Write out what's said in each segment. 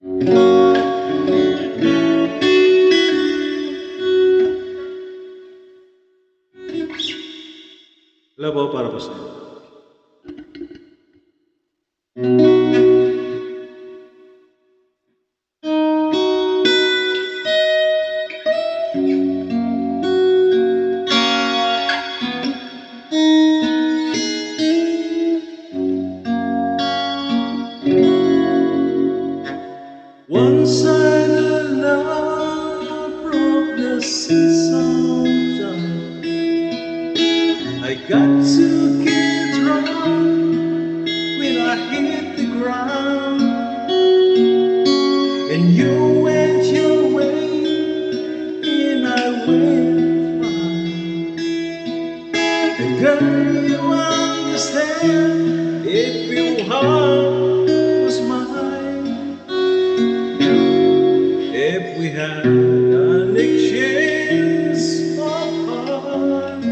Wala para po sa'yo. One-sided love broke the seesaw down. I got to get drunk when I hit the ground, and you went your way and I went mine. And girl, you understand if your heart was mine, if we had an exchange of heart,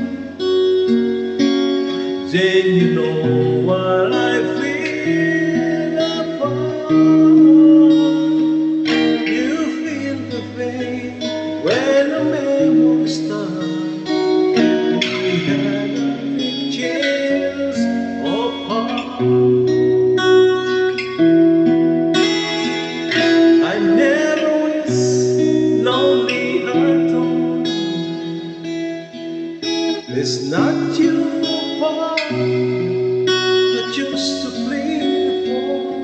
then you know what I feel about. You feel the pain when a memory starts. We had an exchange of heart. I never wish lonely heart on. It's not your fault that used to play the ball.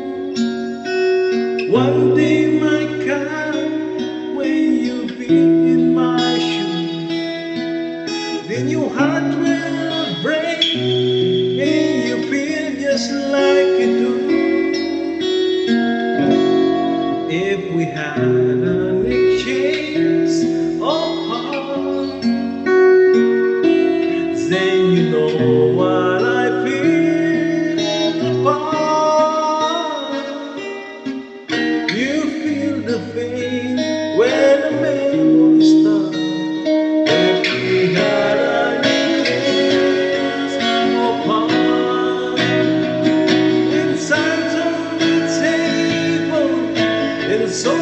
One day might come when you'll be in my shoes, then your heart will break and you feel just like you do. If we had an exchange of heart, then you know what I feel about. You feel the pain when a memory starts. If we had an exchange of heart, inside on the table, and so